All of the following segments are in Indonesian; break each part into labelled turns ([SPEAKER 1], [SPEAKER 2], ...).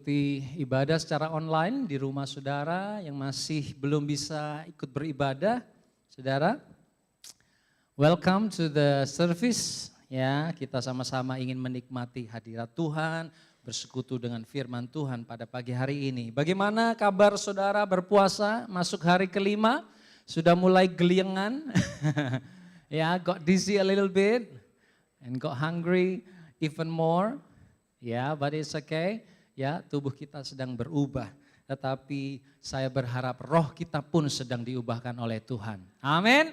[SPEAKER 1] mengikuti ibadah secara online di rumah saudara yang masih belum bisa ikut beribadah. Saudara, welcome to the service. Ya, kita sama-sama ingin menikmati hadirat Tuhan, bersekutu dengan firman Tuhan pada pagi hari ini. Bagaimana kabar saudara berpuasa masuk hari kelima? Sudah mulai geliengan? Ya, got dizzy a little bit and got hungry even more. Ya, but it's okay. Ya, tubuh kita sedang berubah. Tetapi saya berharap roh kita pun sedang diubahkan oleh Tuhan. Amin.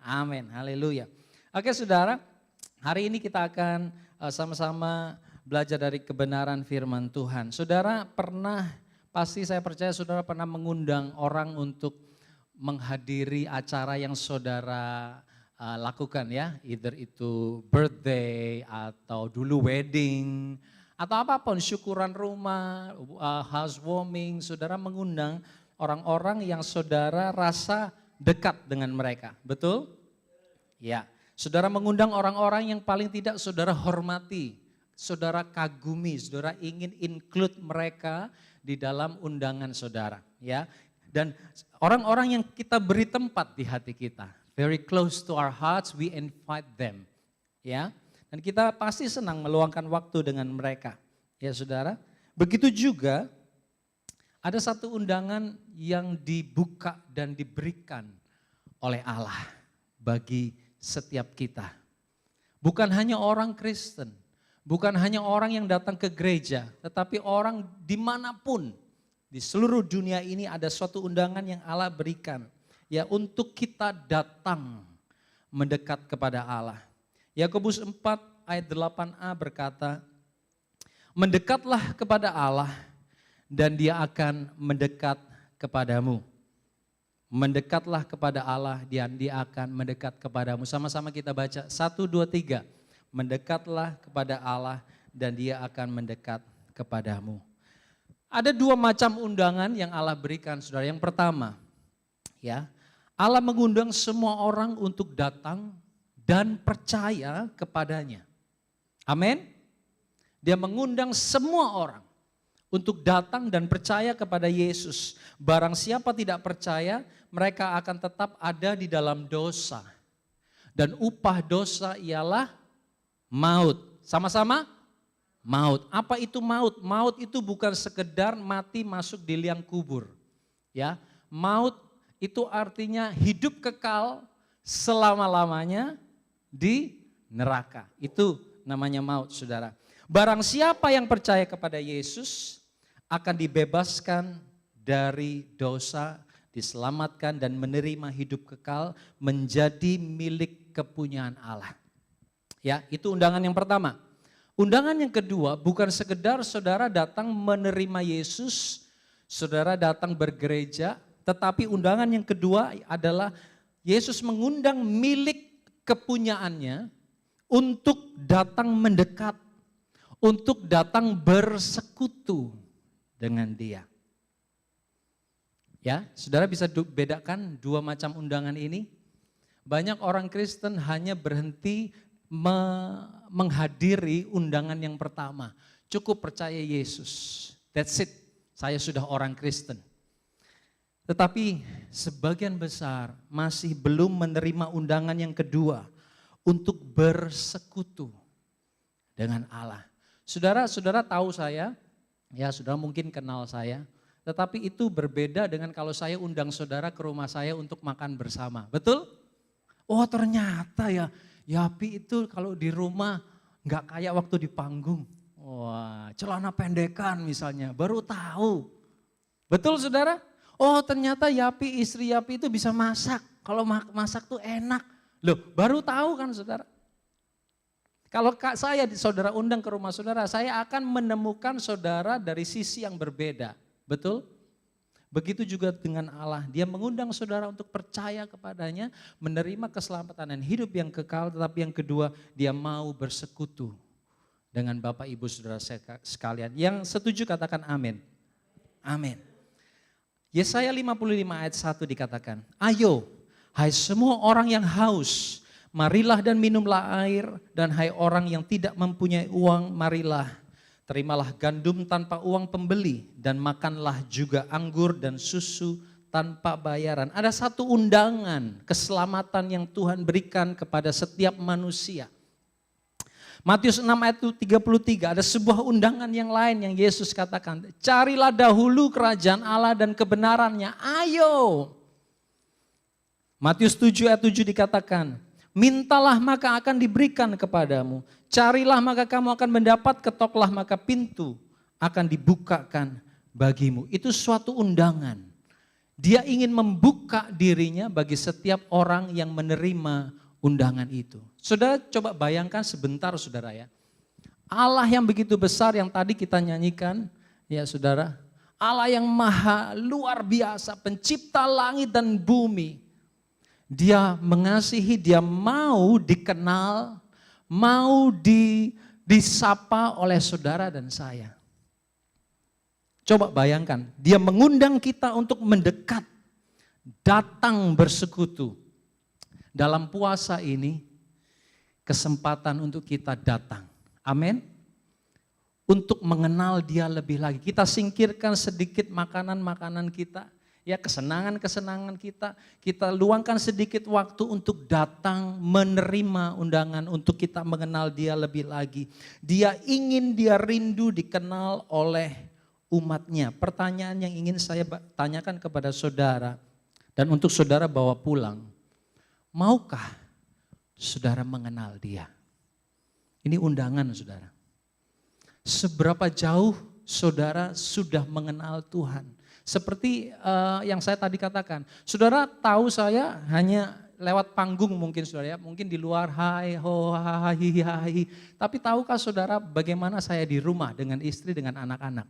[SPEAKER 1] Amin. Haleluya. Oke saudara, hari ini kita akan sama-sama belajar dari kebenaran firman Tuhan. Saudara pasti saya percaya saudara pernah mengundang orang untuk menghadiri acara yang saudara lakukan ya. Either itu birthday atau dulu wedding atau apapun, syukuran rumah, housewarming, saudara mengundang orang-orang yang saudara rasa dekat dengan mereka, betul? Ya, saudara mengundang orang-orang yang paling tidak saudara hormati, saudara kagumi, saudara ingin include mereka di dalam undangan saudara, ya. Dan orang-orang yang kita beri tempat di hati kita, very close to our hearts, we invite them, ya. Dan kita pasti senang meluangkan waktu dengan mereka. Ya saudara, begitu juga ada satu undangan yang dibuka dan diberikan oleh Allah bagi setiap kita. Bukan hanya orang Kristen, bukan hanya orang yang datang ke gereja, tetapi orang dimanapun di seluruh dunia ini ada suatu undangan yang Allah berikan. Ya untuk kita datang mendekat kepada Allah. Yakobus 4 ayat 8a berkata, mendekatlah kepada Allah dan Dia akan mendekat kepadamu. Mendekatlah kepada Allah dan Dia akan mendekat kepadamu. Sama-sama kita baca 1, 2, 3. Mendekatlah kepada Allah dan Dia akan mendekat kepadamu. Ada dua macam undangan yang Allah berikan saudara. Yang pertama, ya, Allah mengundang semua orang untuk datang dan percaya kepadanya. Amin. Dia mengundang semua orang untuk datang dan percaya kepada Yesus. Barang siapa tidak percaya, mereka akan tetap ada di dalam dosa. Dan upah dosa ialah maut. Sama-sama? Maut. Apa itu maut? Maut itu bukan sekedar mati masuk di liang kubur. Ya, maut itu artinya hidup kekal selama-lamanya di neraka. Itu namanya maut, saudara. Barang siapa yang percaya kepada Yesus akan dibebaskan dari dosa, diselamatkan dan menerima hidup kekal menjadi milik kepunyaan Allah. Ya, itu undangan yang pertama. Undangan yang kedua bukan sekedar saudara datang menerima Yesus, saudara datang bergereja, tetapi undangan yang kedua adalah Yesus mengundang milik kepunyaannya untuk datang mendekat, untuk datang bersekutu dengan Dia. Ya, saudara bisa bedakan dua macam undangan ini. Banyak orang Kristen hanya berhenti menghadiri undangan yang pertama. Cukup percaya Yesus, that's it, saya sudah orang Kristen. Tetapi sebagian besar masih belum menerima undangan yang kedua untuk bersekutu dengan Allah. Saudara tahu saya, ya saudara mungkin kenal saya, tetapi itu berbeda dengan kalau saya undang saudara ke rumah saya untuk makan bersama, betul? Oh ternyata ya, Yapi itu kalau di rumah nggak kayak waktu di panggung. Wah, celana pendekan misalnya, baru tahu. Betul saudara? Oh ternyata istri Yapi itu bisa masak. Kalau masak tuh enak. Loh baru tahu kan saudara. Kalau saudara undang ke rumah saudara, saya akan menemukan saudara dari sisi yang berbeda. Betul? Begitu juga dengan Allah. Dia mengundang saudara untuk percaya kepadanya, menerima keselamatan dan hidup yang kekal. Tetapi yang kedua, dia mau bersekutu dengan Bapak Ibu saudara sekalian. Yang setuju katakan amin. Amin. Yesaya 55 ayat 1 dikatakan, ayo hai semua orang yang haus, marilah dan minumlah air, dan hai orang yang tidak mempunyai uang, marilah terimalah gandum tanpa uang pembeli dan makanlah juga anggur dan susu tanpa bayaran. Ada satu undangan keselamatan yang Tuhan berikan kepada setiap manusia. Matius 6 ayat 33, ada sebuah undangan yang lain yang Yesus katakan, carilah dahulu kerajaan Allah dan kebenarannya, ayo. Matius 7 ayat 7 dikatakan, mintalah maka akan diberikan kepadamu, carilah maka kamu akan mendapat, ketoklah maka pintu akan dibukakan bagimu. Itu suatu undangan. Dia ingin membuka dirinya bagi setiap orang yang menerima undangan itu. Saudara coba bayangkan sebentar saudara ya. Allah yang begitu besar yang tadi kita nyanyikan ya saudara. Allah yang maha luar biasa, pencipta langit dan bumi. Dia mengasihi, dia mau dikenal, mau disapa oleh saudara dan saya. Coba bayangkan, dia mengundang kita untuk mendekat, datang bersekutu. Dalam puasa ini, kesempatan untuk kita datang. Amin. Untuk mengenal dia lebih lagi. Kita singkirkan sedikit makanan-makanan kita. Ya, kesenangan-kesenangan kita. Kita luangkan sedikit waktu untuk datang menerima undangan untuk kita mengenal dia lebih lagi. Dia ingin, dia rindu dikenal oleh umatnya. Pertanyaan yang ingin saya tanyakan kepada saudara dan untuk saudara bawa pulang. Maukah saudara mengenal dia? Ini undangan saudara. Seberapa jauh saudara sudah mengenal Tuhan? Seperti yang saya tadi katakan. Saudara tahu saya hanya lewat panggung mungkin saudara ya. Mungkin di luar hai ho hai hai. Tapi tahukah saudara bagaimana saya di rumah dengan istri dengan anak-anak?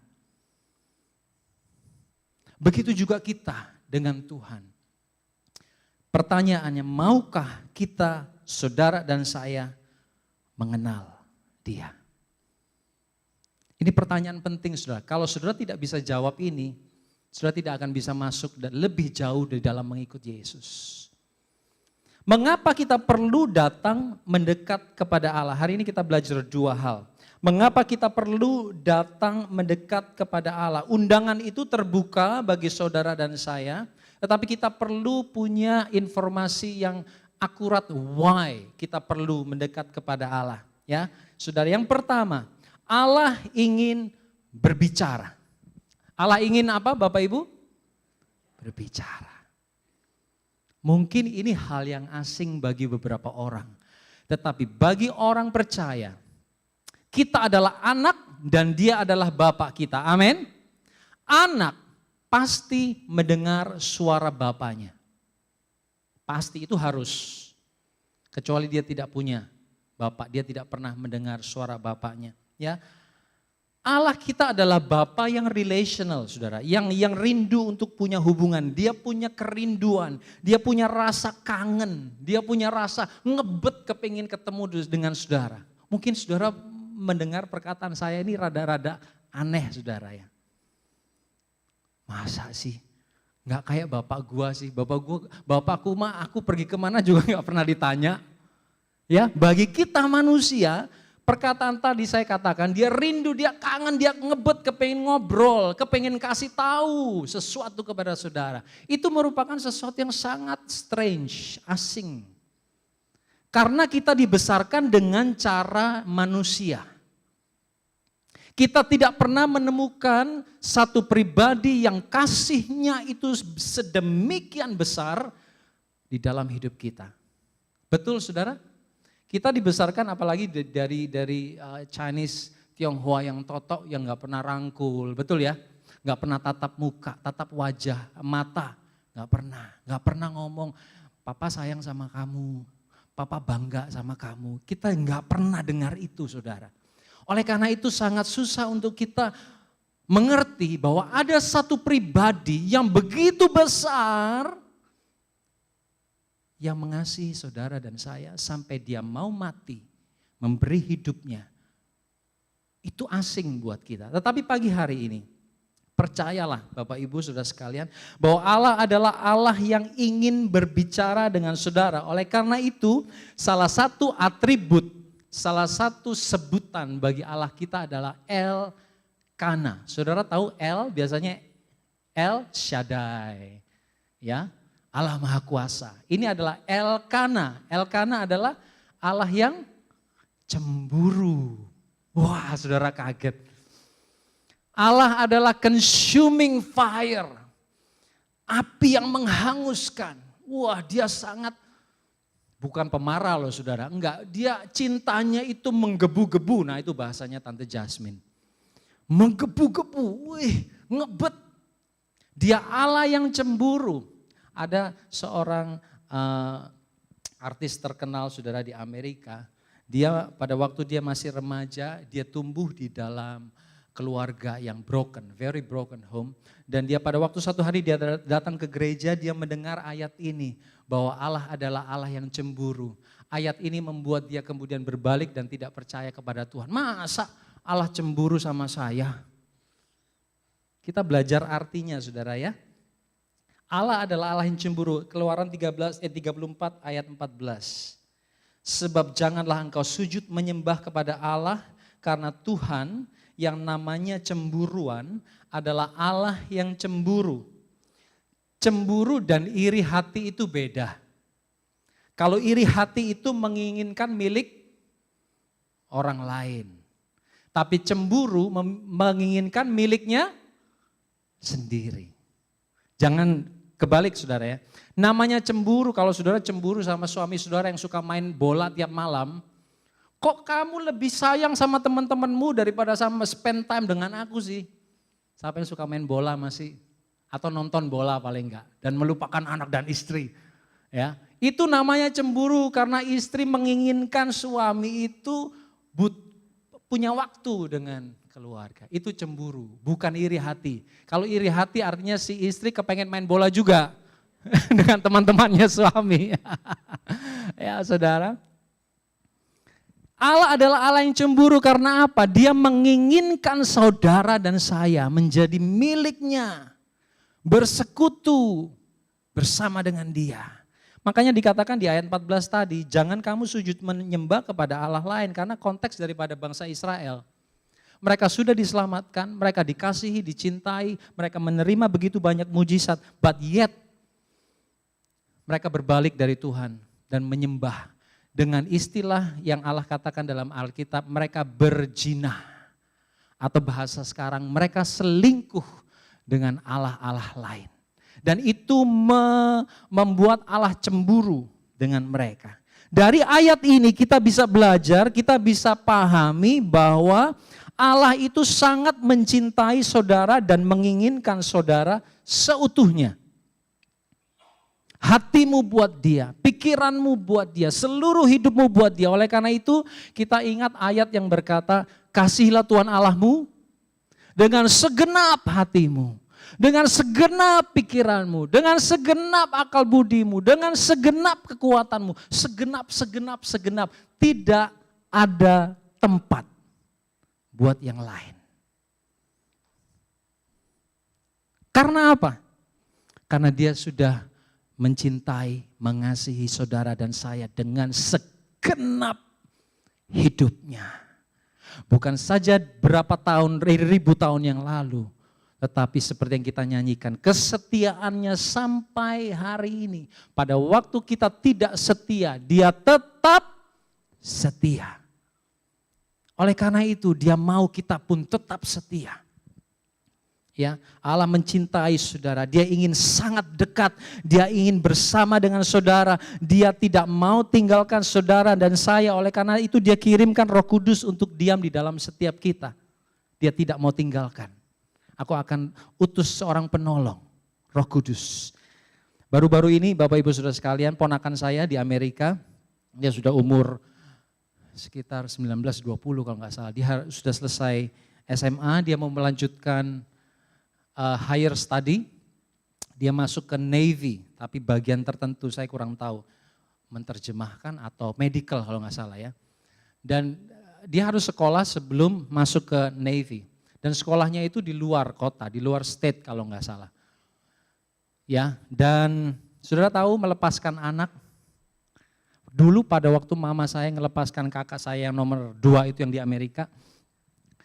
[SPEAKER 1] Begitu juga kita dengan Tuhan. Pertanyaannya, maukah kita, saudara dan saya, mengenal dia? Ini pertanyaan penting saudara. Kalau saudara tidak bisa jawab ini, saudara tidak akan bisa masuk dan lebih jauh di dalam mengikut Yesus. Mengapa kita perlu datang mendekat kepada Allah? Hari ini kita belajar dua hal. Mengapa kita perlu datang mendekat kepada Allah? Undangan itu terbuka bagi saudara dan saya, tetapi kita perlu punya informasi yang akurat why kita perlu mendekat kepada Allah. Ya, saudara, yang pertama, Allah ingin berbicara. Allah ingin apa Bapak Ibu? Berbicara. Mungkin ini hal yang asing bagi beberapa orang, tetapi bagi orang percaya, kita adalah anak dan dia adalah bapak kita. Amin. Anak pasti mendengar suara bapaknya. Pasti itu harus. Kecuali dia tidak punya bapak, dia tidak pernah mendengar suara bapaknya. Ya. Allah kita adalah Bapa yang relational, saudara. Yang rindu untuk punya hubungan. Dia punya kerinduan, dia punya rasa kangen, dia punya rasa ngebet kepingin ketemu dengan saudara. Mungkin saudara mendengar perkataan saya ini rada-rada aneh, saudara ya. Masa sih? Nggak kayak bapak gua sih. Bapakku mah aku pergi kemana juga nggak pernah ditanya. Ya, bagi kita manusia, perkataan tadi saya katakan, dia rindu, dia kangen, dia ngebet, kepengen ngobrol, kepengen kasih tahu sesuatu kepada saudara. Itu merupakan sesuatu yang sangat strange, asing. Karena kita dibesarkan dengan cara manusia. Kita tidak pernah menemukan satu pribadi yang kasihnya itu sedemikian besar di dalam hidup kita. Betul saudara? Kita dibesarkan apalagi dari Chinese Tionghoa yang totok, yang gak pernah rangkul, betul ya? Gak pernah tatap muka, tatap wajah, mata, gak pernah ngomong, papa sayang sama kamu, papa bangga sama kamu. Kita gak pernah dengar itu saudara. Oleh karena itu sangat susah untuk kita mengerti bahwa ada satu pribadi yang begitu besar yang mengasihi saudara dan saya sampai dia mau mati, memberi hidupnya. Itu asing buat kita. Tetapi pagi hari ini, percayalah Bapak Ibu saudara sekalian, bahwa Allah adalah Allah yang ingin berbicara dengan saudara. Oleh karena itu, salah satu atribut salah satu sebutan bagi Allah kita adalah Elkana. Saudara tahu El biasanya El Shaddai. Ya, Allah Maha Kuasa. Ini adalah Elkana. Elkana adalah Allah yang cemburu. Wah, saudara kaget. Allah adalah consuming fire. Api yang menghanguskan. Wah, dia sangat bukan pemarah loh saudara, enggak. Dia cintanya itu menggebu-gebu, nah itu bahasanya Tante Jasmine. Menggebu-gebu, ngebet. Dia Allah yang cemburu. Ada seorang artis terkenal saudara di Amerika, dia pada waktu dia masih remaja, dia tumbuh di dalam keluarga yang broken, very broken home. Dan dia pada waktu satu hari dia datang ke gereja, dia mendengar ayat ini, bahwa Allah adalah Allah yang cemburu. Ayat ini membuat dia kemudian berbalik dan tidak percaya kepada Tuhan. Masa Allah cemburu sama saya? Kita belajar artinya saudara ya. Allah adalah Allah yang cemburu. Keluaran 34 ayat 14. Sebab janganlah engkau sujud menyembah kepada Allah, karena Tuhan yang namanya cemburuan adalah Allah yang cemburu. Cemburu dan iri hati itu beda. Kalau iri hati itu menginginkan milik orang lain. Tapi cemburu menginginkan miliknya sendiri. Jangan kebalik saudara ya. Namanya cemburu, kalau saudara cemburu sama suami saudara yang suka main bola tiap malam, kok kamu lebih sayang sama teman-temanmu daripada sama spend time dengan aku sih? Siapa yang suka main bola masih? Atau nonton bola paling enggak. Dan melupakan anak dan istri. Ya, itu namanya cemburu karena istri menginginkan suami itu punya waktu dengan keluarga. Itu cemburu, bukan iri hati. Kalau iri hati artinya si istri kepengen main bola juga dengan teman-temannya suami. Ya saudara. Allah adalah Allah yang cemburu karena apa? Dia menginginkan saudara dan saya menjadi miliknya. Bersekutu bersama dengan dia. Makanya dikatakan di ayat 14 tadi, jangan kamu sujud menyembah kepada Allah lain. Karena konteks daripada bangsa Israel. Mereka sudah diselamatkan, mereka dikasihi, dicintai, mereka menerima begitu banyak mujizat. But yet, mereka berbalik dari Tuhan dan menyembah. Dengan istilah yang Allah katakan dalam Alkitab, mereka berzina. Atau bahasa sekarang, mereka selingkuh dengan Allah-Allah lain. Dan itu membuat Allah cemburu dengan mereka. Dari ayat ini kita bisa belajar, kita bisa pahami bahwa Allah itu sangat mencintai saudara dan menginginkan saudara seutuhnya. Hatimu buat dia, pikiranmu buat dia, seluruh hidupmu buat dia. Oleh karena itu kita ingat ayat yang berkata, kasihilah Tuhan Allahmu dengan segenap hatimu, dengan segenap pikiranmu, dengan segenap akal budimu, dengan segenap kekuatanmu, segenap. Tidak ada tempat buat yang lain. Karena apa? Karena dia sudah mencintai, mengasihi saudara dan saya dengan segenap hidupnya. Bukan saja berapa tahun, ribu tahun yang lalu, tetapi seperti yang kita nyanyikan, kesetiaannya sampai hari ini. Pada waktu kita tidak setia, dia tetap setia. Oleh karena itu dia mau kita pun tetap setia. Ya, Allah mencintai saudara, dia ingin sangat dekat, dia ingin bersama dengan saudara, dia tidak mau tinggalkan saudara dan saya. Oleh karena itu dia kirimkan Roh Kudus untuk diam di dalam setiap kita. Dia tidak mau tinggalkan. Aku akan utus seorang penolong, Roh Kudus. Baru-baru ini Bapak Ibu Saudara sekalian, ponakan saya di Amerika, dia sudah umur sekitar 19-20 kalau nggak salah. Dia sudah selesai SMA, dia mau melanjutkan higher study, dia masuk ke Navy, tapi bagian tertentu saya kurang tahu, menerjemahkan atau medical kalau nggak salah ya. Dan dia harus sekolah sebelum masuk ke Navy. Dan sekolahnya itu di luar kota, di luar state kalau nggak salah. Ya, dan saudara tahu melepaskan anak, Dulu pada waktu mama saya ngelepaskan kakak saya yang nomor 2 itu yang di Amerika,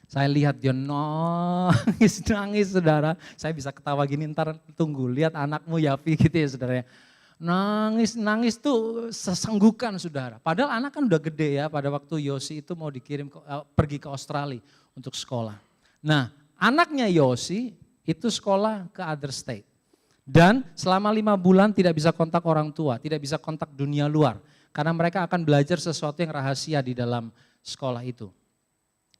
[SPEAKER 1] saya lihat dia nangis saudara. Saya bisa ketawa gini, ntar tunggu lihat anakmu Yafi gitu ya saudara ya. Nangis tuh sesenggukan saudara. Padahal anak kan udah gede ya, pada waktu Yosi itu mau dikirim pergi ke Australia untuk sekolah. Nah anaknya Yosi itu sekolah ke other state. Dan selama 5 bulan tidak bisa kontak orang tua, tidak bisa kontak dunia luar. Karena mereka akan belajar sesuatu yang rahasia di dalam sekolah itu.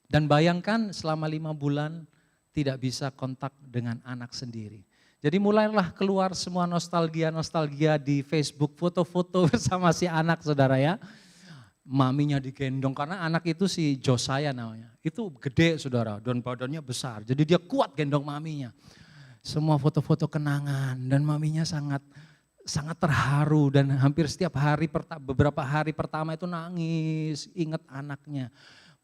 [SPEAKER 1] Dan bayangkan selama 5 bulan tidak bisa kontak dengan anak sendiri. Jadi mulailah keluar semua nostalgia di Facebook, foto-foto bersama si anak saudara ya. Maminya digendong, karena anak itu si Josiah namanya. Itu gede saudara, dan badannya besar. Jadi dia kuat gendong maminya. Semua foto-foto kenangan dan maminya sangat terharu dan hampir setiap hari, beberapa hari pertama itu nangis, ingat anaknya.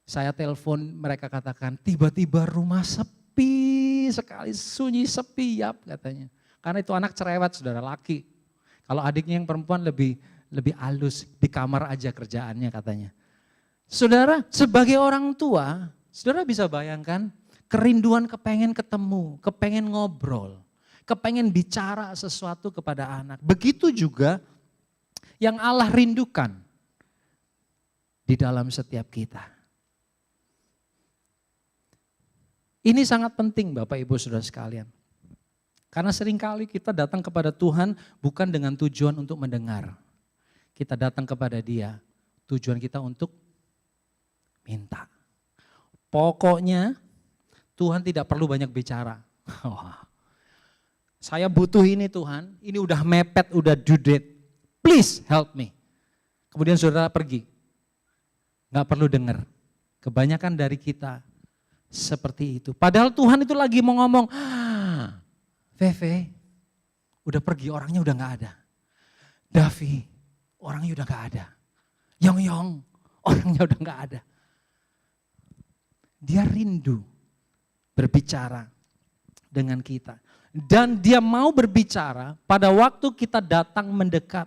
[SPEAKER 1] Saya telepon, mereka katakan tiba-tiba rumah sepi sekali, sunyi sepi yap katanya. Karena itu anak cerewet saudara, laki. Kalau adiknya yang perempuan lebih halus, di kamar aja kerjaannya katanya. Saudara, sebagai orang tua, saudara bisa bayangkan kerinduan kepengen ketemu, kepengen ngobrol. Kepengen bicara sesuatu kepada anak. Begitu juga yang Allah rindukan di dalam setiap kita. Ini sangat penting Bapak Ibu Saudara sekalian. Karena seringkali kita datang kepada Tuhan bukan dengan tujuan untuk mendengar. Kita datang kepada Dia, tujuan kita untuk minta. Pokoknya Tuhan tidak perlu banyak bicara. Saya butuh ini Tuhan, ini udah mepet, udah due date. Please help me. Kemudian saudara pergi. Gak perlu dengar. Kebanyakan dari kita seperti itu. Padahal Tuhan itu lagi mau ngomong, Veve udah pergi, orangnya udah gak ada. Davi, orangnya udah gak ada. Yong, orangnya udah gak ada. Dia rindu berbicara dengan kita. Dan dia mau berbicara pada waktu kita datang mendekat.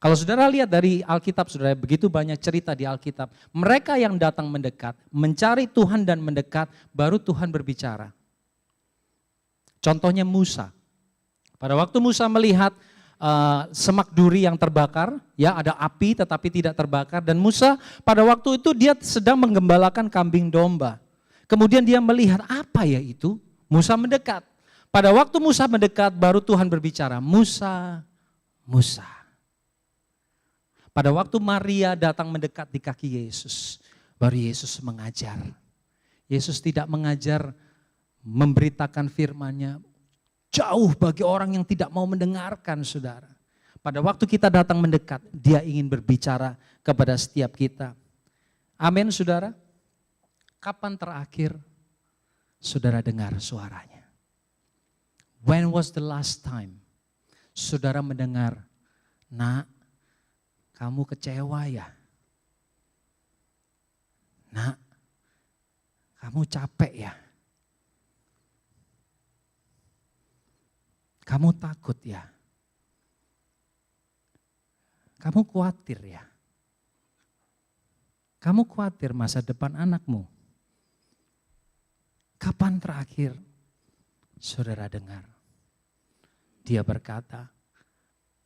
[SPEAKER 1] Kalau saudara lihat dari Alkitab, saudara, begitu banyak cerita di Alkitab. Mereka yang datang mendekat, mencari Tuhan dan mendekat, baru Tuhan berbicara. Contohnya Musa. Pada waktu Musa melihat semak duri yang terbakar, ya ada api tetapi tidak terbakar. Dan Musa pada waktu itu dia sedang menggembalakan kambing domba. Kemudian dia melihat apa ya itu? Musa mendekat. Pada waktu Musa mendekat baru Tuhan berbicara, Musa. Pada waktu Maria datang mendekat di kaki Yesus, baru Yesus mengajar. Yesus tidak mengajar memberitakan firman-Nya jauh bagi orang yang tidak mau mendengarkan saudara. Pada waktu kita datang mendekat, Dia ingin berbicara kepada setiap kita. Amin saudara. Kapan terakhir saudara dengar suaranya? When was the last time saudara mendengar, Nak, kamu kecewa ya? Nak, kamu capek ya? Kamu takut ya? Kamu khawatir ya? Kamu khawatir masa depan anakmu? Kapan terakhir saudara dengar? Dia berkata,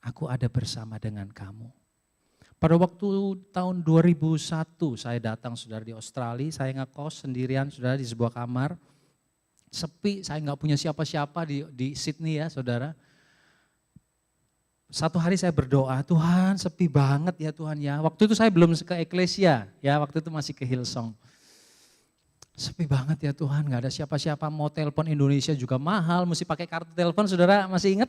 [SPEAKER 1] aku ada bersama dengan kamu. Pada waktu tahun 2001 saya datang saudara di Australia, saya ngekos sendirian saudara di sebuah kamar. Sepi, saya nggak punya siapa-siapa di Sydney ya saudara. Satu hari saya berdoa, Tuhan sepi banget ya Tuhan ya. Waktu itu saya belum ke Eklesia ya, waktu itu masih ke Hillsong. Sepi banget ya Tuhan, gak ada siapa-siapa, mau telepon Indonesia juga mahal, mesti pakai kartu telepon, saudara masih ingat?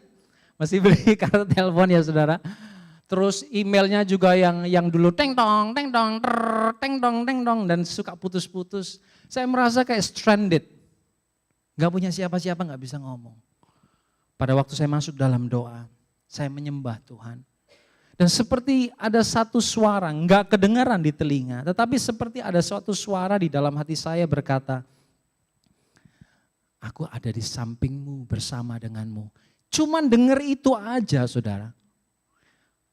[SPEAKER 1] Masih beli kartu telepon ya saudara. Terus emailnya juga yang dulu teng dong, dan suka putus-putus. Saya merasa kayak stranded, gak punya siapa-siapa, gak bisa ngomong. Pada waktu saya masuk dalam doa, saya menyembah Tuhan. Dan seperti ada satu suara, enggak kedengaran di telinga, tetapi seperti ada suatu suara di dalam hati saya berkata, aku ada di sampingmu bersama denganmu. Cuman dengar itu aja saudara.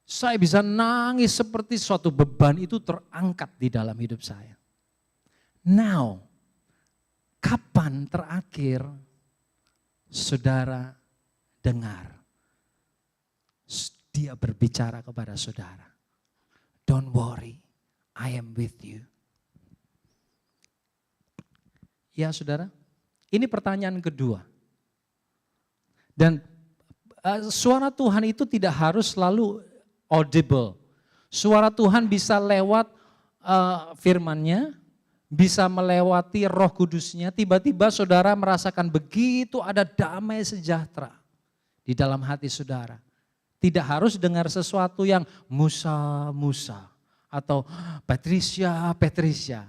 [SPEAKER 1] Saya bisa nangis seperti suatu beban itu terangkat di dalam hidup saya. Now, kapan terakhir saudara dengar dia berbicara kepada saudara, "Don't worry, I am with you." Ya saudara, ini pertanyaan kedua. Dan suara Tuhan itu tidak harus selalu audible. Suara Tuhan bisa lewat firman-Nya, bisa melewati Roh Kudus-Nya. Tiba-tiba saudara merasakan begitu ada damai sejahtera di dalam hati saudara. Tidak harus dengar sesuatu yang Musa atau Patricia.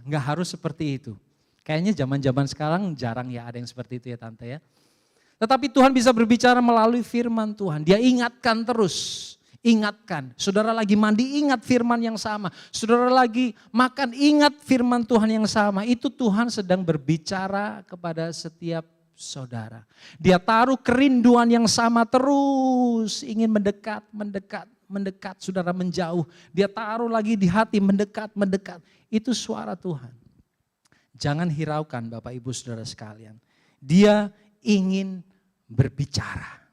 [SPEAKER 1] Enggak harus seperti itu. Kayaknya zaman-zaman sekarang jarang ya ada yang seperti itu ya tante ya. Tetapi Tuhan bisa berbicara melalui firman Tuhan. Dia ingatkan terus. Ingatkan, saudara lagi mandi ingat firman yang sama. Saudara lagi makan ingat firman Tuhan yang sama. Itu Tuhan sedang berbicara kepada setiap saudara. Dia taruh kerinduan yang sama terus. Ingin mendekat, saudara menjauh. Dia taruh lagi di hati mendekat. Itu suara Tuhan. Jangan hiraukan Bapak Ibu Saudara sekalian. Dia ingin berbicara.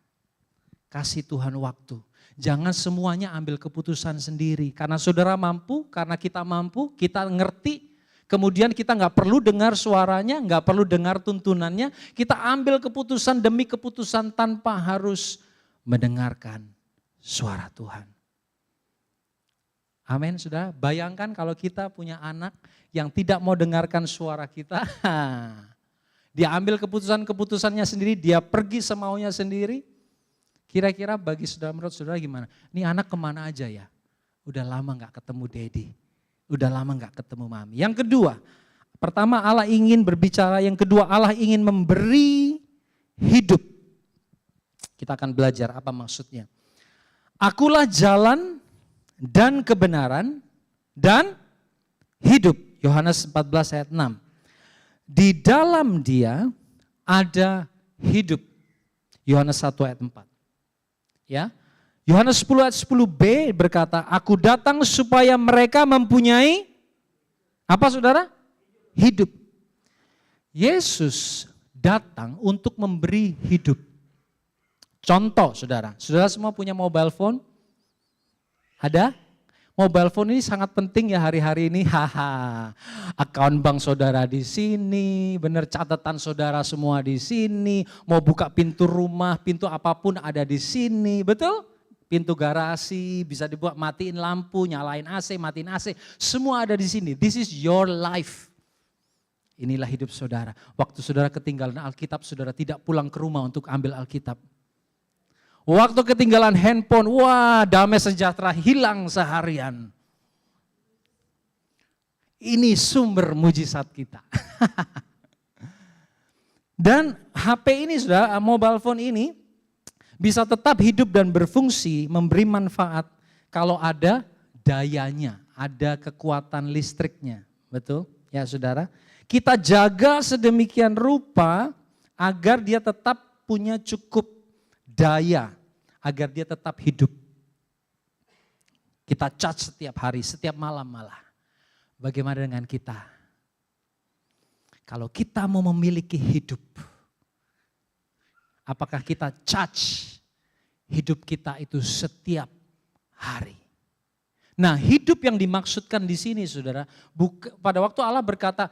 [SPEAKER 1] Kasih Tuhan waktu. Jangan semuanya ambil keputusan sendiri. Karena saudara mampu, karena kita mampu, kita ngerti. Kemudian kita nggak perlu dengar suaranya, nggak perlu dengar tuntunannya. Kita ambil keputusan demi keputusan tanpa harus mendengarkan suara Tuhan. Amin, saudara. Bayangkan kalau kita punya anak yang tidak mau dengarkan suara kita. Dia ambil keputusannya sendiri, dia pergi semaunya sendiri. Kira-kira bagi saudara, menurut saudara gimana? Ini anak kemana aja ya? Udah lama gak ketemu Daddy. Udah lama gak ketemu Mami. Yang kedua, pertama Allah ingin berbicara. Yang kedua Allah ingin memberi hidup. Kita akan belajar apa maksudnya. Akulah jalan dan kebenaran dan hidup. Yohanes 14 ayat 6. Di dalam Dia ada hidup. Yohanes 1 ayat 4. Ya, Yohanes 10 ayat 10b berkata, aku datang supaya mereka mempunyai apa saudara? Hidup. Yesus datang untuk memberi hidup. Contoh saudara semua punya mobile phone? Ada? Mobile phone ini sangat penting ya hari-hari ini. Akun bank saudara di sini, benar catatan saudara semua di sini. Mau buka pintu rumah, pintu apapun ada di sini, betul? Pintu garasi bisa dibuat, matiin lampu, nyalain AC, matiin AC, semua ada di sini. This is your life. Inilah hidup saudara. Waktu saudara ketinggalan Alkitab, saudara tidak pulang ke rumah untuk ambil Alkitab. Waktu ketinggalan handphone, wah damai sejahtera hilang seharian. Ini sumber mujizat kita. Dan HP ini sudah, mobile phone ini bisa tetap hidup dan berfungsi, memberi manfaat kalau ada dayanya, ada kekuatan listriknya. Betul ya saudara? Kita jaga sedemikian rupa agar dia tetap punya cukup daya agar dia tetap hidup. Kita charge setiap hari, setiap malam malah. Bagaimana dengan kita? Kalau kita mau memiliki hidup, apakah kita charge hidup kita itu setiap hari? Nah, hidup yang dimaksudkan di sini saudara, pada waktu Allah berkata,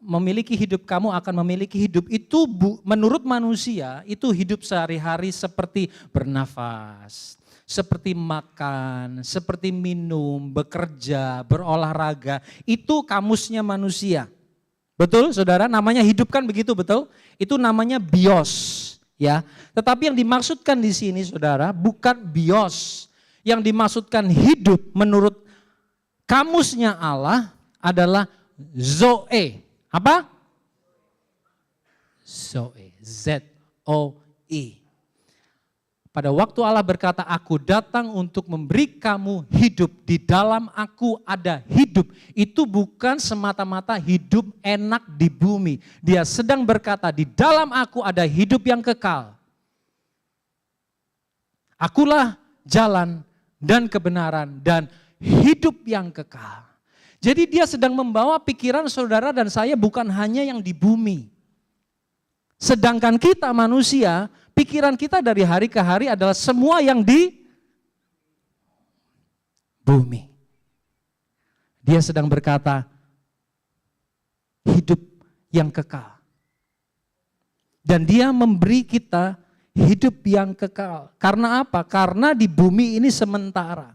[SPEAKER 1] memiliki hidup kamu akan memiliki hidup itu menurut manusia itu hidup sehari-hari seperti bernafas, seperti makan, seperti minum, bekerja, berolahraga. Itu kamusnya manusia. Betul saudara? Namanya hidup kan begitu, betul? Itu namanya bios. Ya. Tetapi yang dimaksudkan di sini saudara bukan bios. Yang dimaksudkan hidup menurut kamusnya Allah adalah zoe. Apa? Zoe, Z-O-E. Pada waktu Allah berkata, aku datang untuk memberi kamu hidup. Di dalam aku ada hidup. Itu bukan semata-mata hidup enak di bumi. Dia sedang berkata, di dalam aku ada hidup yang kekal. Akulah jalan dan kebenaran dan hidup yang kekal. Jadi dia sedang membawa pikiran saudara dan saya bukan hanya yang di bumi. Sedangkan kita manusia, pikiran kita dari hari ke hari adalah semua yang di bumi. Dia sedang berkata, hidup yang kekal. Dan dia memberi kita hidup yang kekal. Karena apa? Karena di bumi ini sementara.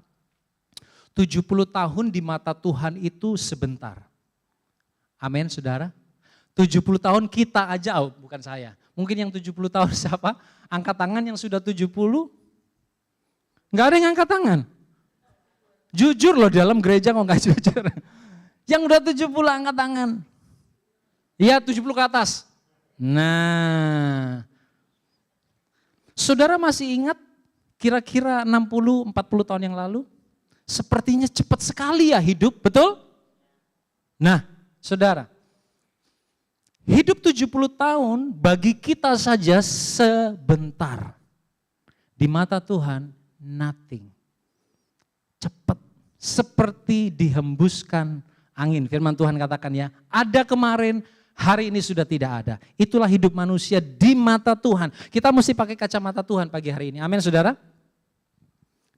[SPEAKER 1] 70 tahun di mata Tuhan itu sebentar. Amin, saudara. 70 tahun kita aja, bukan saya. Mungkin yang 70 tahun siapa? Angkat tangan yang sudah 70. Enggak ada yang angkat tangan. Jujur loh, di dalam gereja kok enggak jujur. Yang udah 70 angkat tangan. Iya, 70 ke atas. Nah, saudara masih ingat kira-kira 60-40 tahun yang lalu? Sepertinya cepat sekali ya hidup, betul? Nah, saudara, hidup 70 tahun bagi kita saja sebentar. Di mata Tuhan, nothing. Cepat, seperti dihembuskan angin. Firman Tuhan katakan ya, ada kemarin, hari ini sudah tidak ada. Itulah hidup manusia di mata Tuhan. Kita mesti pakai kacamata Tuhan pagi hari ini. Amin, saudara.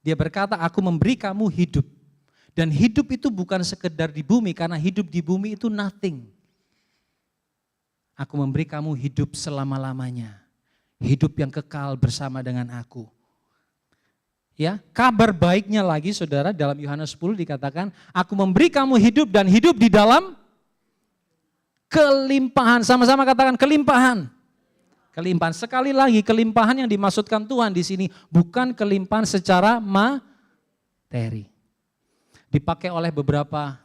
[SPEAKER 1] Dia berkata, aku memberi kamu hidup. Dan hidup itu bukan sekedar di bumi, karena hidup di bumi itu nothing. Aku memberi kamu hidup selama-lamanya. Hidup yang kekal bersama dengan aku. Ya, kabar baiknya lagi saudara, dalam Yohanes 10 dikatakan, aku memberi kamu hidup dan hidup di dalam kelimpahan. Sama-sama katakan kelimpahan. Kelimpahan, sekali lagi kelimpahan yang dimaksudkan Tuhan di sini bukan kelimpahan secara materi. Dipakai oleh beberapa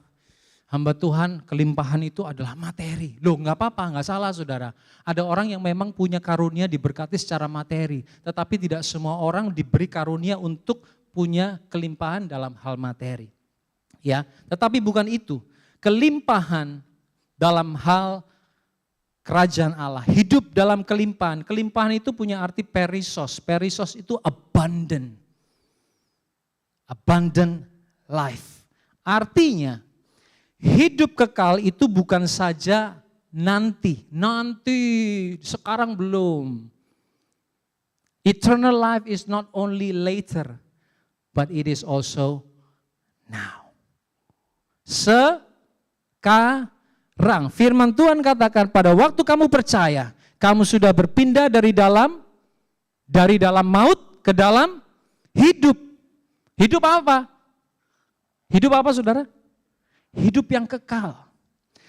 [SPEAKER 1] hamba Tuhan, kelimpahan itu adalah materi. Loh, enggak apa-apa, enggak salah saudara. Ada orang yang memang punya karunia diberkati secara materi, tetapi tidak semua orang diberi karunia untuk punya kelimpahan dalam hal materi. Ya, tetapi bukan itu. Kelimpahan dalam hal kerajaan Allah, hidup dalam kelimpahan. Kelimpahan itu punya arti perisos. Perisos itu abundant. Abundant life. Artinya, hidup kekal itu bukan saja nanti, sekarang belum. Eternal life is not only later, but it is also now. Sekarang. Firman Tuhan katakan pada waktu kamu percaya, kamu sudah berpindah dari dalam maut ke dalam hidup. Hidup apa? Hidup apa saudara? Hidup yang kekal.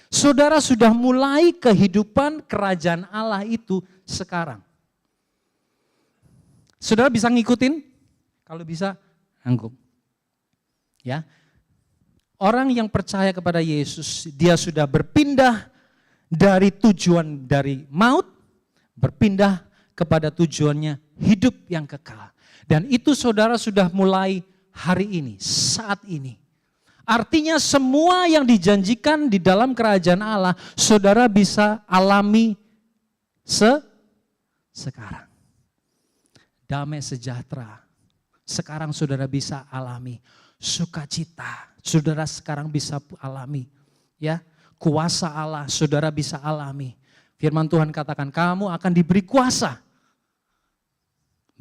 [SPEAKER 1] Saudara sudah mulai kehidupan kerajaan Allah itu sekarang. Saudara bisa ngikutin? Kalau bisa, angguk. Ya. Orang yang percaya kepada Yesus, dia sudah berpindah dari tujuan dari maut, berpindah kepada tujuannya hidup yang kekal. Dan itu saudara sudah mulai hari ini, saat ini. Artinya semua yang dijanjikan di dalam kerajaan Allah, saudara bisa alami sekarang. Damai sejahtera, sekarang saudara bisa alami. Sukacita, saudara sekarang bisa alami. Ya, kuasa Allah, saudara bisa alami. Firman Tuhan katakan, kamu akan diberi kuasa.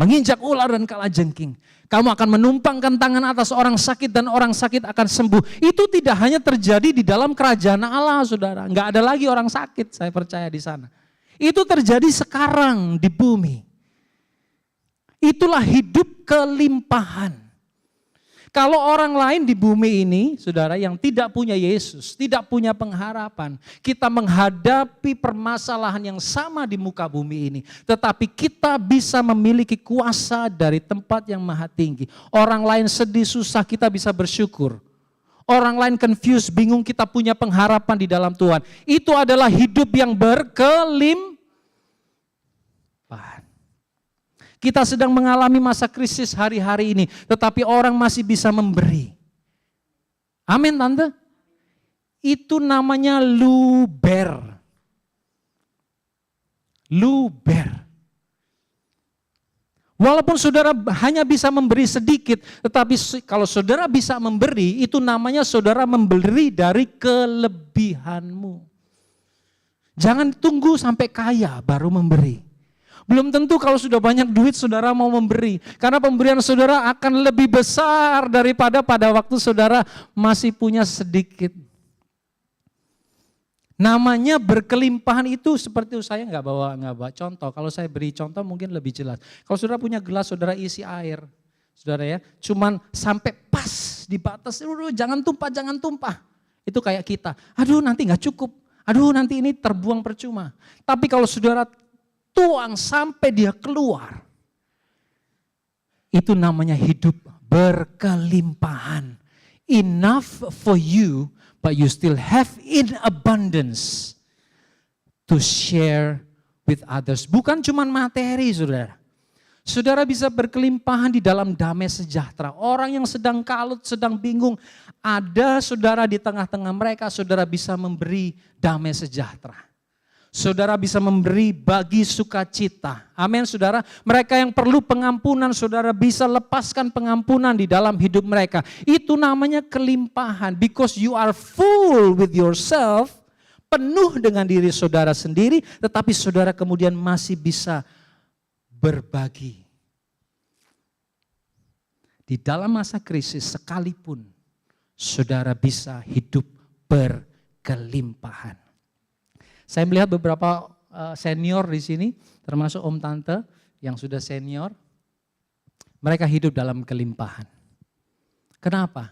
[SPEAKER 1] Menginjak ular dan kalajengking. Kamu akan menumpangkan tangan atas orang sakit dan orang sakit akan sembuh. Itu tidak hanya terjadi di dalam kerajaan Allah, saudara. Enggak ada lagi orang sakit, saya percaya di sana. Itu terjadi sekarang di bumi. Itulah hidup kelimpahan. Kalau orang lain di bumi ini, saudara, yang tidak punya Yesus, tidak punya pengharapan, kita menghadapi permasalahan yang sama di muka bumi ini. Tetapi kita bisa memiliki kuasa dari tempat yang maha tinggi. Orang lain sedih, susah, kita bisa bersyukur. Orang lain confused, bingung, kita punya pengharapan di dalam Tuhan. Itu adalah hidup yang berkelimpahan. Kita sedang mengalami masa krisis hari-hari ini, tetapi orang masih bisa memberi. Amin, tante? Itu namanya luber. Luber. Walaupun saudara hanya bisa memberi sedikit, tetapi kalau saudara bisa memberi, itu namanya saudara memberi dari kelebihanmu. Jangan tunggu sampai kaya baru memberi. Belum tentu kalau sudah banyak duit saudara mau memberi. Karena pemberian saudara akan lebih besar daripada pada waktu saudara masih punya sedikit. Namanya berkelimpahan itu seperti saya nggak bawa contoh. Kalau saya beri contoh mungkin lebih jelas. Kalau saudara punya gelas, saudara isi air. Saudara ya, cuman sampai pas di batas, jangan tumpah. Itu kayak kita, aduh nanti nggak cukup. Aduh nanti ini terbuang percuma. Tapi kalau saudara tuang sampai dia keluar. Itu namanya hidup berkelimpahan. Enough for you, but you still have in abundance to share with others. Bukan cuma materi, saudara. Saudara bisa berkelimpahan di dalam damai sejahtera. Orang yang sedang kalut, sedang bingung, ada saudara di tengah-tengah mereka, saudara bisa memberi damai sejahtera. Saudara bisa memberi bagi sukacita. Amin saudara. Mereka yang perlu pengampunan, saudara bisa lepaskan pengampunan di dalam hidup mereka. Itu namanya kelimpahan. Because you are full with yourself, penuh dengan diri saudara sendiri, tetapi saudara kemudian masih bisa berbagi. Di dalam masa krisis sekalipun, saudara bisa hidup berkelimpahan. Saya melihat beberapa senior di sini, termasuk om tante yang sudah senior, mereka hidup dalam kelimpahan. Kenapa?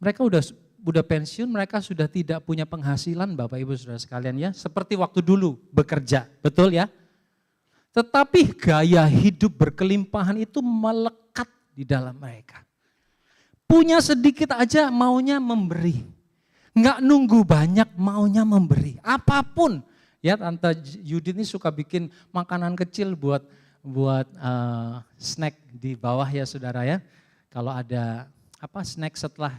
[SPEAKER 1] Mereka udah pensiun, mereka sudah tidak punya penghasilan Bapak Ibu Saudara sekalian ya, seperti waktu dulu bekerja, betul ya? Tetapi gaya hidup berkelimpahan itu melekat di dalam mereka. Punya sedikit aja maunya memberi. Nggak nunggu banyak, maunya memberi. Apapun. Ya Tante Yudit ini suka bikin makanan kecil buat snack di bawah ya saudara ya. Kalau ada snack setelah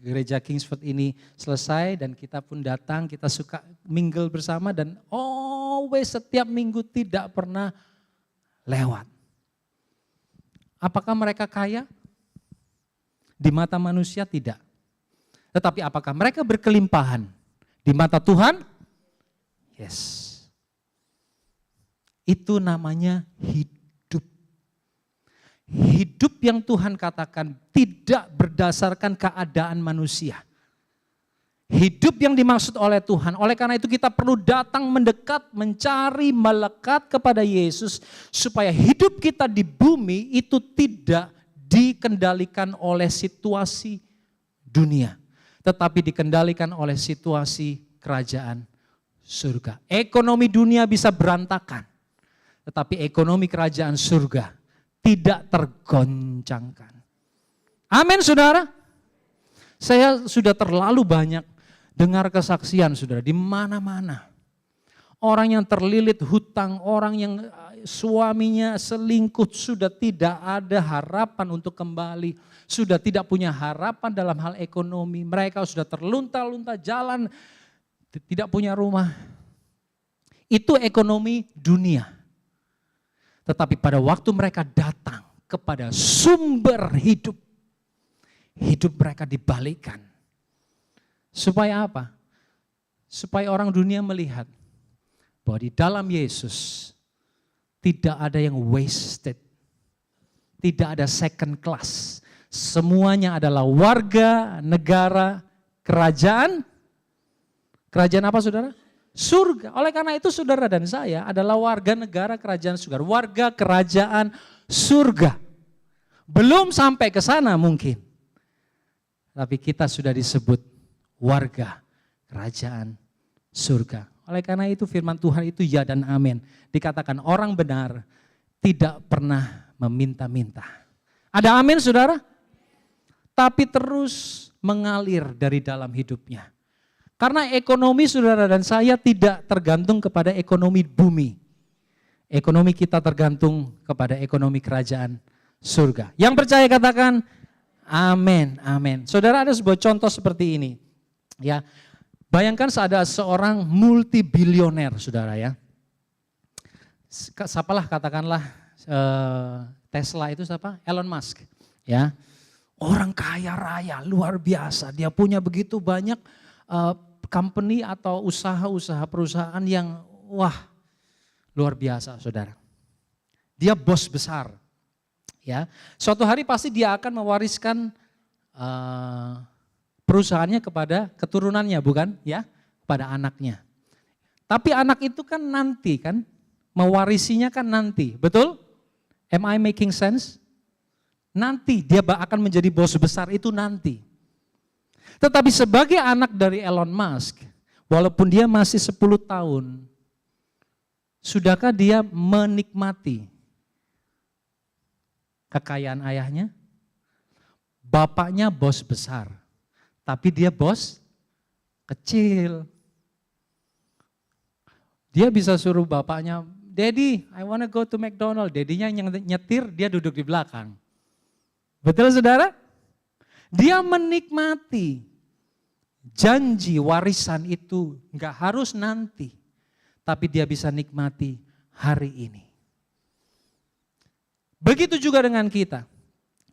[SPEAKER 1] gereja Kingsford ini selesai dan kita pun datang, kita suka mingle bersama dan always setiap minggu tidak pernah lewat. Apakah mereka kaya? Di mata manusia tidak. Tetapi apakah mereka berkelimpahan di mata Tuhan? Yes. Itu namanya hidup. Hidup yang Tuhan katakan tidak berdasarkan keadaan manusia. Hidup yang dimaksud oleh Tuhan. Oleh karena itu kita perlu datang mendekat, mencari, melekat kepada Yesus. Supaya hidup kita di bumi itu tidak dikendalikan oleh situasi dunia. Tetapi dikendalikan oleh situasi kerajaan surga. Ekonomi dunia bisa berantakan, tetapi ekonomi kerajaan surga tidak tergoncangkan. Amin saudara. Saya sudah terlalu banyak dengar kesaksian saudara di mana-mana. Orang yang terlilit hutang, orang yang suaminya selingkuh sudah tidak ada harapan untuk kembali. Sudah tidak punya harapan dalam hal ekonomi. Mereka sudah terlunta-lunta jalan, tidak punya rumah. Itu ekonomi dunia. Tetapi pada waktu mereka datang kepada sumber hidup, hidup mereka dibalikkan. Supaya apa? Supaya orang dunia melihat bahwa di dalam Yesus tidak ada yang wasted. Tidak ada second class. Semuanya adalah warga negara kerajaan. Kerajaan apa saudara? Surga. Oleh karena itu saudara dan saya adalah warga negara kerajaan surga. Warga kerajaan surga. Belum sampai ke sana mungkin. Tapi kita sudah disebut warga kerajaan surga. Oleh karena itu firman Tuhan itu ya dan amin. Dikatakan orang benar tidak pernah meminta-minta. Ada amin saudara? Tapi terus mengalir dari dalam hidupnya. Karena ekonomi saudara dan saya tidak tergantung kepada ekonomi bumi. Ekonomi kita tergantung kepada ekonomi kerajaan surga. Yang percaya katakan amin, amin. Saudara ada sebuah contoh seperti ini. Ya, bayangkan ada seorang multibilioner saudara ya. Siapalah katakanlah Tesla itu siapa? Elon Musk. Ya, orang kaya raya luar biasa. Dia punya begitu banyak company atau usaha-usaha perusahaan yang wah luar biasa, saudara. Dia bos besar. Ya, suatu hari pasti dia akan mewariskan perusahaannya kepada keturunannya, bukan? Ya, kepada anaknya. Tapi anak itu kan nanti kan, mewarisinya kan nanti, betul? Am I making sense? Nanti dia akan menjadi bos besar itu nanti. Tetapi sebagai anak dari Elon Musk, walaupun dia masih 10 tahun, sudahkah dia menikmati kekayaan ayahnya? Bapaknya bos besar, tapi dia bos kecil. Dia bisa suruh bapaknya, Daddy, I wanna go to McDonald. Daddy-nya yang nyetir, dia duduk di belakang. Betul saudara? Dia menikmati janji warisan itu, enggak harus nanti. Tapi dia bisa nikmati hari ini. Begitu juga dengan kita.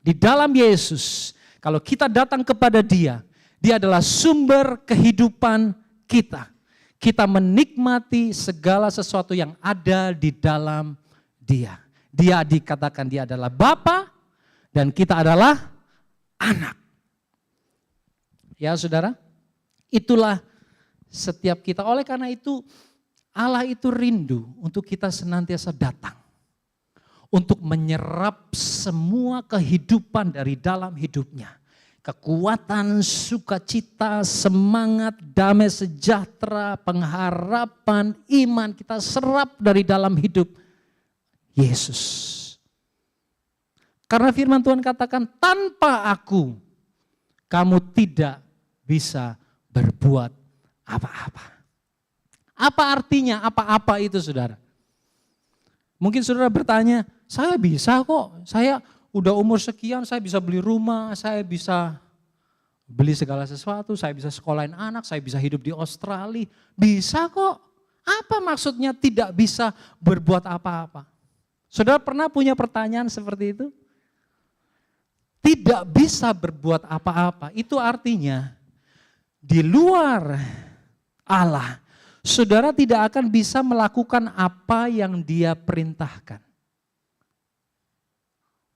[SPEAKER 1] Di dalam Yesus, kalau kita datang kepada Dia, Dia adalah sumber kehidupan kita. Kita menikmati segala sesuatu yang ada di dalam Dia. Dia dikatakan Dia adalah Bapa dan kita adalah anak. Ya saudara, itulah setiap kita. Oleh karena itu Allah itu rindu untuk kita senantiasa datang. Untuk menyerap semua kehidupan dari dalam hidupnya. Kekuatan, sukacita, semangat, damai sejahtera, pengharapan, iman kita serap dari dalam hidup Yesus. Karena firman Tuhan katakan, tanpa aku kamu tidak bisa berbuat apa-apa. Apa artinya apa-apa itu saudara? Mungkin saudara bertanya, saya bisa kok, saya udah umur sekian, saya bisa beli rumah, saya bisa beli segala sesuatu, saya bisa sekolahin anak, saya bisa hidup di Australia. Bisa kok. Apa maksudnya tidak bisa berbuat apa-apa? Saudara pernah punya pertanyaan seperti itu? Tidak bisa berbuat apa-apa, itu artinya di luar Allah, saudara tidak akan bisa melakukan apa yang Dia perintahkan.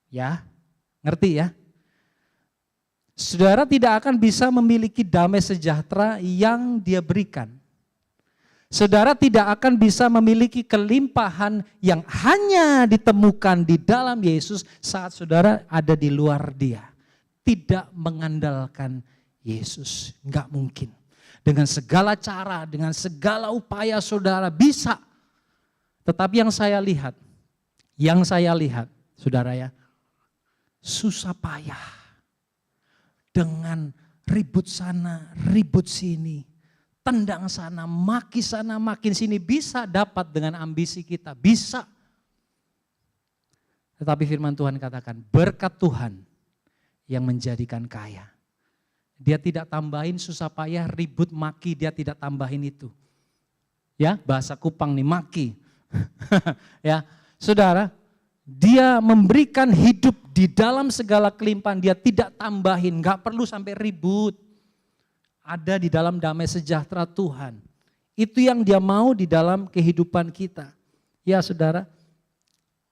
[SPEAKER 1] Ya, ngerti ya? Saudara tidak akan bisa memiliki damai sejahtera yang Dia berikan. Saudara tidak akan bisa memiliki kelimpahan yang hanya ditemukan di dalam Yesus saat saudara ada di luar Dia. Tidak mengandalkan Yesus, enggak mungkin. Dengan segala cara, dengan segala upaya saudara bisa. Tetapi yang saya lihat, saudara ya, susah payah dengan ribut sana, ribut sini, tendang sana, makin sini bisa dapat dengan ambisi kita, bisa. Tetapi firman Tuhan katakan berkat Tuhan yang menjadikan kaya. Dia tidak tambahin susah payah, ribut, maki, dia tidak tambahin itu. Ya, bahasa Kupang nih, maki. Ya, saudara, Dia memberikan hidup di dalam segala kelimpahan, Dia tidak tambahin, gak perlu sampai ribut. Ada di dalam damai sejahtera Tuhan. Itu yang Dia mau di dalam kehidupan kita. Ya saudara,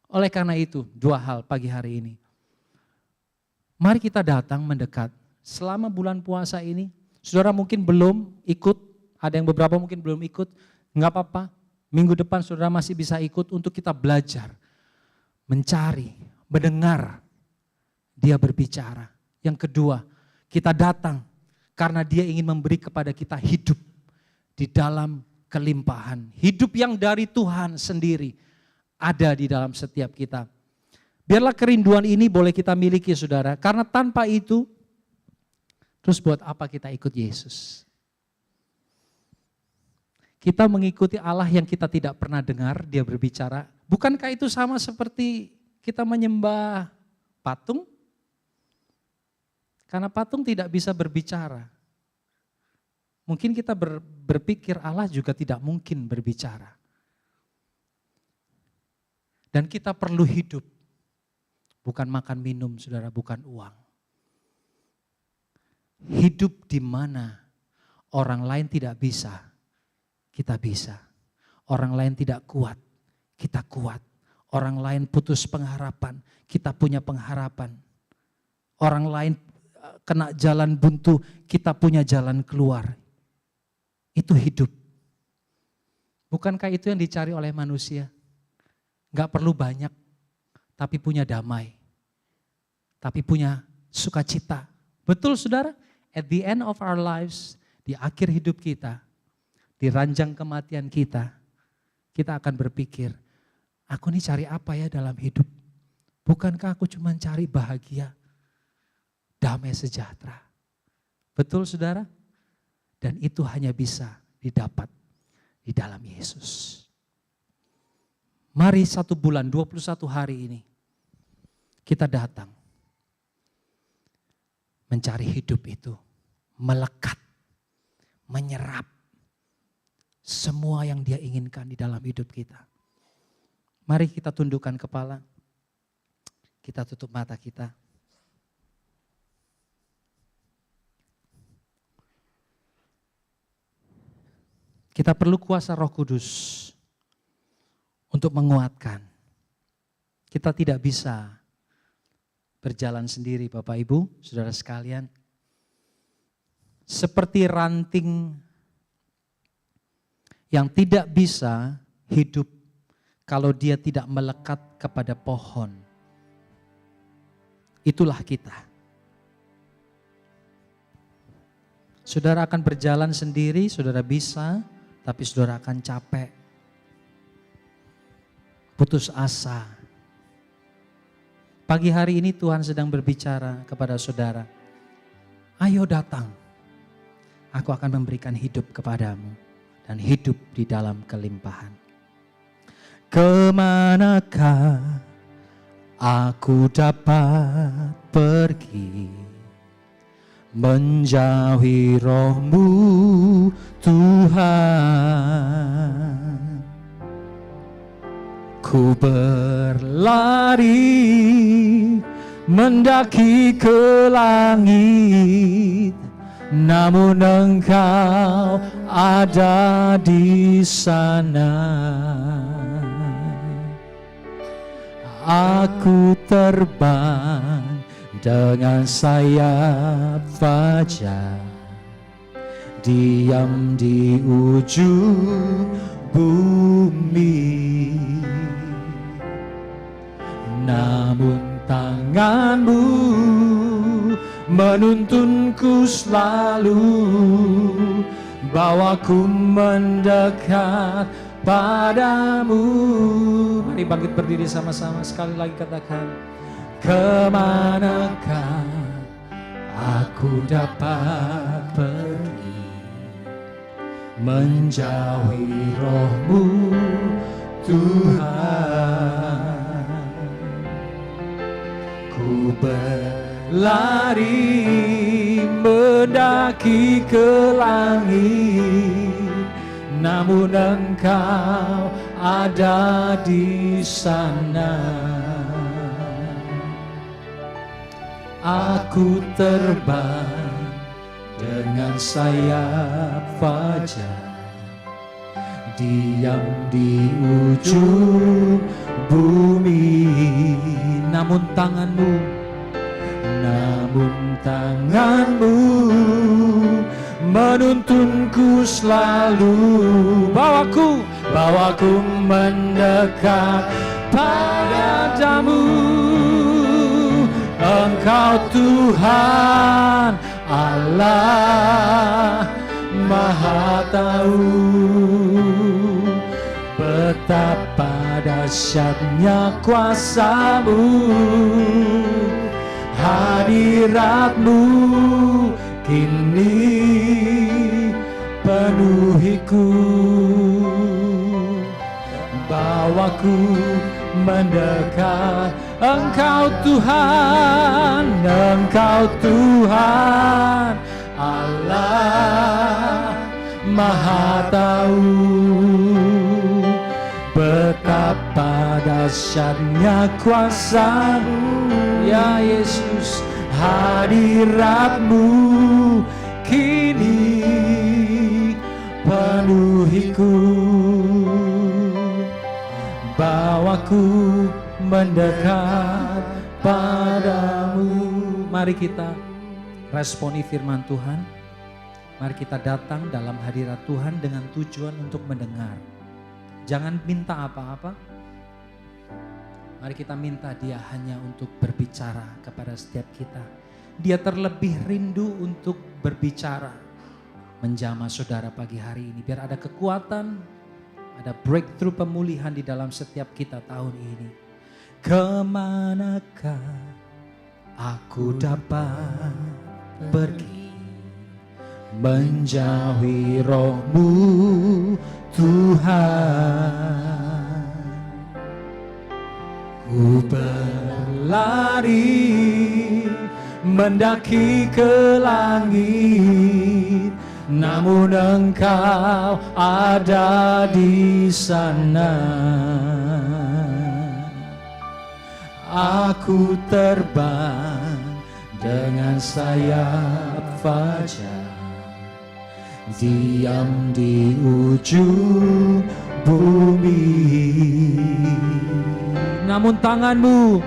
[SPEAKER 1] oleh karena itu 2 hal pagi hari ini. Mari kita datang mendekat. Selama bulan puasa ini, saudara mungkin belum ikut, ada yang beberapa mungkin belum ikut, gak apa-apa. Minggu depan saudara masih bisa ikut untuk kita belajar. Mencari, mendengar Dia berbicara. Yang kedua, kita datang karena Dia ingin memberi kepada kita hidup di dalam kelimpahan. Hidup yang dari Tuhan sendiri ada di dalam setiap kita. Biarlah kerinduan ini boleh kita miliki saudara. Karena tanpa itu, terus buat apa kita ikut Yesus? Kita mengikuti Allah yang kita tidak pernah dengar Dia berbicara. Bukankah itu sama seperti kita menyembah patung? Karena patung tidak bisa berbicara. Mungkin kita berpikir Allah juga tidak mungkin berbicara. Dan kita perlu hidup. Bukan makan minum, saudara, bukan uang. Hidup di mana orang lain tidak bisa, kita bisa. Orang lain tidak kuat, kita kuat. Orang lain putus pengharapan, kita punya pengharapan. Orang lain kena jalan buntu, kita punya jalan keluar. Itu hidup. Bukankah itu yang dicari oleh manusia? Gak perlu banyak. Tapi punya damai, tapi punya sukacita. Betul saudara? At the end of our lives, di akhir hidup kita, di ranjang kematian kita akan berpikir, aku ini cari apa ya dalam hidup? Bukankah aku cuma cari bahagia, damai sejahtera? Betul saudara? Dan itu hanya bisa didapat di dalam Yesus. Mari 1 bulan, 21 hari ini, kita datang mencari hidup itu, melekat, menyerap semua yang Dia inginkan di dalam hidup kita. Mari kita tundukkan kepala, kita tutup mata kita. Kita perlu kuasa Roh Kudus untuk menguatkan. Kita tidak bisa berjalan sendiri Bapak Ibu, saudara sekalian. Seperti ranting yang tidak bisa hidup kalau dia tidak melekat kepada pohon. Itulah kita. Saudara akan berjalan sendiri, saudara bisa, tapi saudara akan capek. Putus asa. Pagi hari ini Tuhan sedang berbicara kepada saudara. Ayo datang. Aku akan memberikan hidup kepadamu. Dan hidup di dalam kelimpahan. Kemanakah aku dapat pergi? Menjauhi Roh-Mu Tuhan. Ku berlari mendaki ke langit, namun Engkau ada di sana. Aku terbang dengan sayap fajar, diam di ujung bumi. Namun tangan-Mu menuntunku selalu, bawaku mendekat padamu. Mari bangkit berdiri sama-sama, sekali lagi katakan. Kemanakah aku dapat pergi? Menjauhi Roh-Mu Tuhan. Ku berlari mendaki ke langit, namun Engkau ada di sana. Aku terbang dengan sayap fajar, diam di ujung bumi. Namun tangan-Mu menuntunku selalu, bawaku mendekat padamu. Engkau Tuhan Allah Maha Tahu, betapa dahsyatnya kuasa-Mu. Hadirat-Mu kini penuhiku, bawaku mendekat. Engkau Tuhan Allah Maha Tahu, betapa Betapa dahsyatnya kuasa-Mu, ya Yesus. Hadirat-Mu kini penuhiku, bawaku mendekat padamu. Mari kita responi firman Tuhan. Mari kita datang dalam hadirat Tuhan dengan tujuan untuk mendengar. Jangan minta apa-apa. Mari kita minta Dia hanya untuk berbicara kepada setiap kita. Dia terlebih rindu untuk berbicara, menjamah saudara pagi hari ini. Biar ada kekuatan, ada breakthrough pemulihan di dalam setiap kita tahun ini. Kemanakah aku dapat pergi, menjauhi Roh-Mu Tuhan. Ku berlari mendaki ke langit, namun Engkau ada di sana. Aku terbang dengan sayap fajar, diam di ujung bumi. Namun tangan-Mu,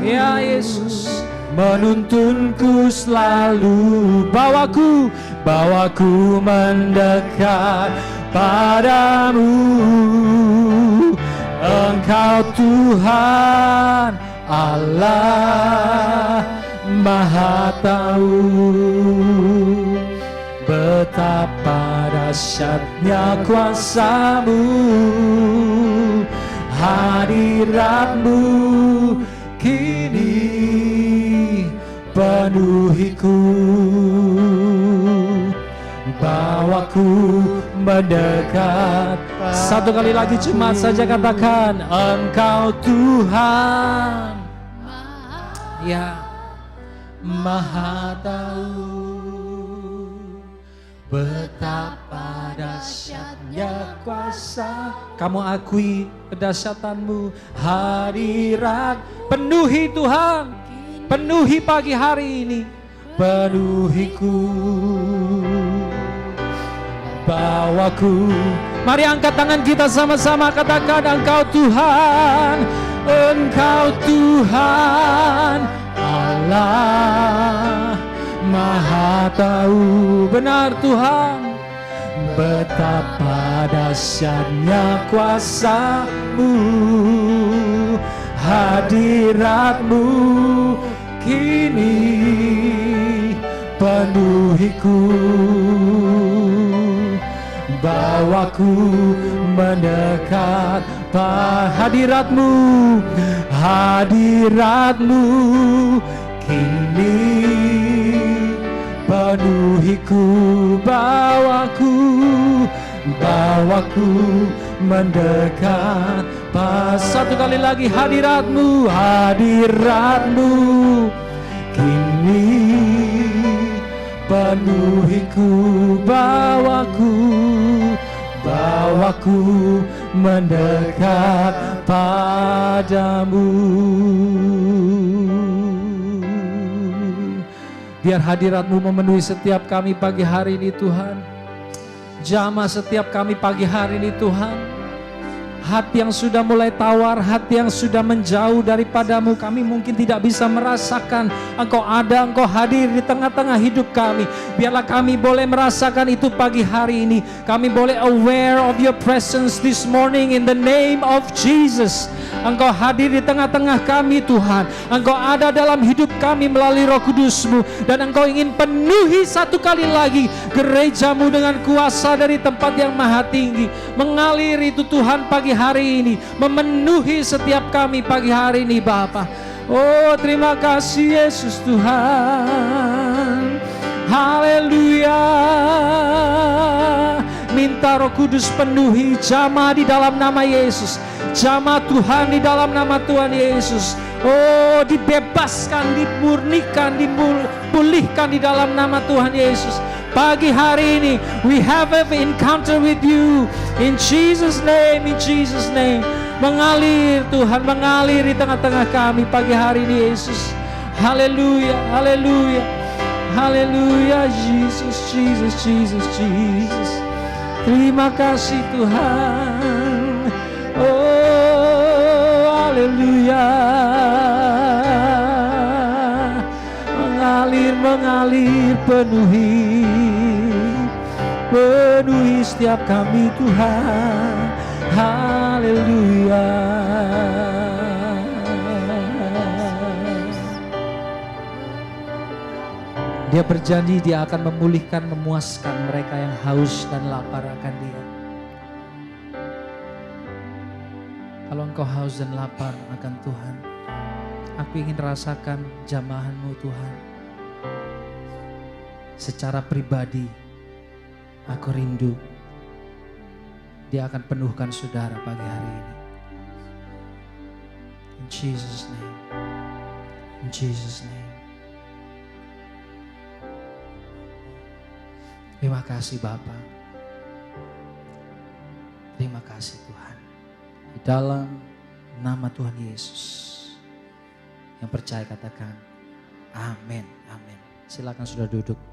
[SPEAKER 1] ya Yesus, menuntunku selalu. Bawaku mendekat padamu. Engkau Tuhan Allah Maha Tahu, betapa dahsyatnya kuasa-Mu. Hadirat-Mu kini penuhiku, bawaku mendekat. Satu kali lagi jemaat saja katakan, Engkau Tuhan, ya Maha Tahu, betapa dahsyatnya kuasa. Kamu akui kedahsyatan-Mu. Hadirat penuhi Tuhan, penuhi pagi hari ini, penuhiku, bawaku. Mari angkat tangan kita sama-sama katakan, Engkau Tuhan, Engkau Tuhan Allah Maha Tahu. Benar Tuhan, betapa dahsyatnya kuasa-Mu. Hadirat-Mu kini penuhiku, bawaku mendekat. Hadirat-Mu, hadirat-Mu kini penuhiku, bawaku mendekat. Satu kali lagi, hadirat-Mu, hadirat-Mu kini penuhiku, bawaku mendekat padamu. Biar hadirat-Mu memenuhi setiap kami pagi hari ini Tuhan. Jamah setiap kami pagi hari ini Tuhan. Hati yang sudah mulai tawar, hati yang sudah menjauh daripada-Mu, kami mungkin tidak bisa merasakan Engkau ada, Engkau hadir di tengah-tengah hidup kami. Biarlah kami boleh merasakan itu pagi hari ini. Kami boleh aware of your presence this morning in the name of Jesus. Engkau hadir di tengah-tengah kami Tuhan. Engkau ada dalam hidup kami melalui Roh Kudus-Mu. Dan Engkau ingin penuhi satu kali lagi gereja-Mu dengan kuasa dari tempat yang maha tinggi. Mengalir itu Tuhan pagi hari ini, memenuhi setiap kami pagi hari ini Bapa. Oh terima kasih Yesus Tuhan. Haleluya. Minta Roh Kudus penuhi jamaah di dalam nama Yesus. Jamaah Tuhan di dalam nama Tuhan Yesus. Oh dibebaskan, dimurnikan, dipulihkan di dalam nama Tuhan Yesus. Pagi hari ini, we have an encounter with you. In Jesus' name, in Jesus' name. Mengalir Tuhan, mengalir di tengah-tengah kami pagi hari ini Yesus. Haleluya, haleluya, haleluya, Jesus, Jesus, Jesus, Jesus. Terima kasih Tuhan. Oh, haleluya. Mengalir, mengalir, penuhi setiap kami Tuhan. Haleluya. Dia berjanji dia akan memulihkan, memuaskan mereka yang haus dan lapar akan dia. Kalau engkau haus dan lapar akan Tuhan, aku ingin rasakan jamahan-Mu Tuhan. Secara pribadi, aku rindu dia akan penuhkan saudara pagi hari ini. In Jesus' name. In Jesus' name. Terima kasih Bapa. Terima kasih Tuhan. Di dalam nama Tuhan Yesus. Yang percaya katakan amin. Amin. Silakan sudah duduk.